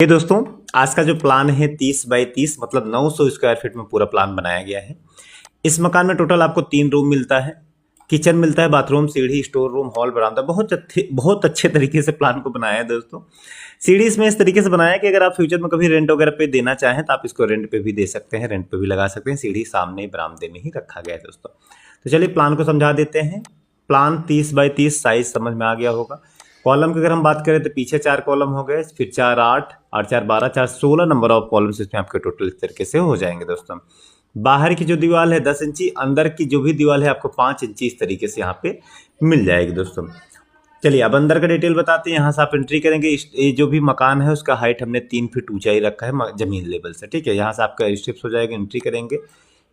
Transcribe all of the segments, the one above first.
ये दोस्तों आज का जो प्लान है 30 बाई 30 मतलब 900 स्क्वायर फीट में पूरा प्लान बनाया गया है। इस मकान में टोटल आपको 3 रूम मिलता है, किचन मिलता है, बाथरूम, सीढ़ी, स्टोर रूम, हॉल, बरामदा। बहुत अच्छे तरीके से प्लान को बनाया है दोस्तों। सीढ़ी इसमें इस तरीके से बनाया है कि अगर आप फ्यूचर में कभी रेंट वगैरह पे देना चाहें तो आप इसको रेंट पे भी दे सकते हैं, रेंट पे भी लगा सकते हैं। सीढ़ी सामने बरामदे में ही रखा गया है दोस्तों। तो चलिए प्लान को समझा देते हैं। प्लान 30 बाई 30 साइज समझ में आ गया होगा। कॉलम की अगर हम बात करें तो पीछे 4 कॉलम हो गए, फिर 4 8, 8 4 12, 4 16 नंबर ऑफ कॉलम्स इसमें आपके टोटल इस तरीके से हो जाएंगे दोस्तों। बाहर की जो दीवार है 10 इंची, अंदर की जो भी दीवार है आपको 5 इंची इस तरीके से यहाँ पे मिल जाएगी दोस्तों। चलिए अब अंदर का डिटेल बताते हैं। यहाँ से आप एंट्री करेंगे। ये जो भी मकान है उसका हाइट हमने 3 फीट ऊंचाई रखा है जमीन लेवल से, ठीक है। यहाँ से आपका स्टेप्स हो जाएगा, एंट्री करेंगे।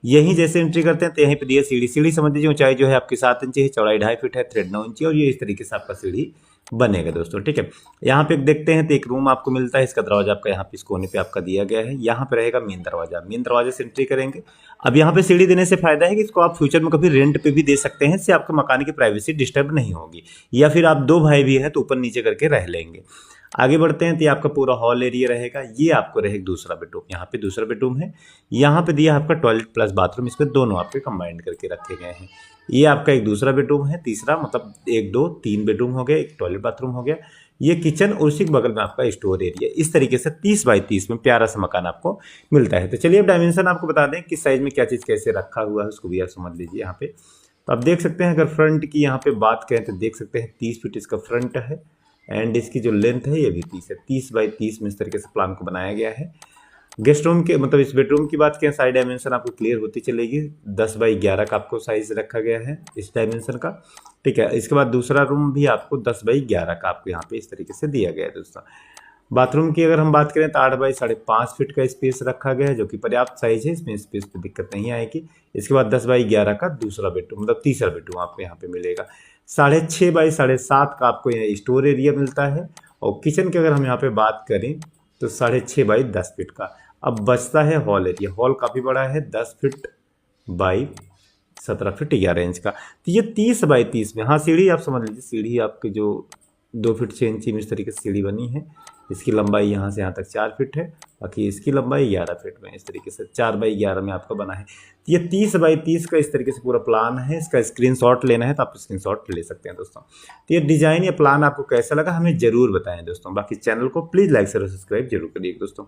यहीं जैसे एंट्री करते हैं तो यहीं पे दिए सीढ़ी समझ लीजिए। ऊंचाई जो है आपकी 7 इंची है, चौड़ाई 2.5 फीट है, थ्रेड 9 इंची, और ये इस तरीके से आपका सीढ़ी बनेगा दोस्तों, ठीक है। यहाँ पे देखते हैं तो एक रूम आपको मिलता है। इसका दरवाजा आपका यहाँ पे इस कोने पे आपका दिया गया है। यहाँ पे रहेगा मेन दरवाजा, मेन दरवाजे से एंट्री करेंगे। अब यहाँ पे सीढ़ी देने से फायदा है कि इसको आप फ्यूचर में कभी रेंट पे भी दे सकते हैं, इससे आपके मकान की प्राइवेसी डिस्टर्ब नहीं होगी। या फिर आप 2 भाई भी हैं तो ऊपर नीचे करके रह लेंगे। आगे बढ़ते हैं तो ये आपका पूरा हॉल एरिया रहेगा। ये आपको रहेगा दूसरा बेडरूम। यहाँ पे दूसरा बेडरूम है। यहाँ पे दिया आपका टॉयलेट प्लस बाथरूम, इसमें दोनों आपके कंबाइंड करके रखे गए हैं। ये आपका एक दूसरा बेडरूम है, तीसरा मतलब 1 2 3 बेडरूम हो गया, एक टॉयलेट बाथरूम हो गया। ये किचन और उसी के बगल में आपका स्टोर एरिया। इस तरीके से 30 बाई 30 में प्यारा सा मकान आपको मिलता है। तो चलिए अब डायमेंशन आपको बता दें किस साइज में क्या चीज़ कैसे रखा हुआ है, उसको भी आप समझ लीजिए। यहाँ पे तो आप देख सकते हैं, अगर फ्रंट की यहाँ पे बात करें तो देख सकते हैं 30 फीट इसका फ्रंट है, एंड इसकी जो लेंथ है ये भी 30 है। 30 बाई 30 में इस तरीके से प्लान को बनाया गया है। गेस्ट रूम के मतलब इस बेडरूम की बात करें, साइड डायमेंशन आपको क्लियर होती चलेगी। 10 बाई 11 का आपको साइज रखा गया है इस डायमेंशन का, ठीक है। इसके बाद दूसरा रूम भी आपको 10 बाई 11 का आपको यहाँ पे इस तरीके से दिया गया है दोस्तों। बाथरूम की अगर हम बात करें तो 8 बाई 5.5 फीट का स्पेस रखा गया है, जो कि पर्याप्त साइज है। इसमें स्पेस पे दिक्कत नहीं आएगी। इसके बाद 10 बाई 11 का दूसरा बेडरूम मतलब तीसरा बेडरूम आपको यहाँ पे मिलेगा। 6.5 बाई 7.5 का आपको यहाँ स्टोर एरिया मिलता है। और किचन की अगर हम यहाँ पे बात करें तो 6.5 बाई 10 फीट का। अब बचता है हॉल एरिया। हॉल काफ़ी बड़ा है, 10 फीट बाई 17 फीट 11 इंच का। तो ये 30 बाई 30 में, हाँ सीढ़ी आप समझ लीजिए। सीढ़ी आपकी जो 2 फीट 6 इंची में इस तरीके से सीढ़ी बनी है। इसकी लंबाई यहाँ से यहाँ तक 4 फीट है, बाकी इसकी लंबाई 11 फीट में इस तरीके से 4 बाई 11 में आपका बना है। तो ये 30 बाई 30 का इस तरीके से पूरा प्लान है। इसका स्क्रीनशॉट लेना है तो आप स्क्रीनशॉट ले सकते हैं दोस्तों। तो ये डिज़ाइन या प्लान आपको कैसा लगा हमें ज़रूर बताएं दोस्तों। बाकी चैनल को प्लीज़ लाइक शेयर और सब्सक्राइब जरूर करिए दोस्तों।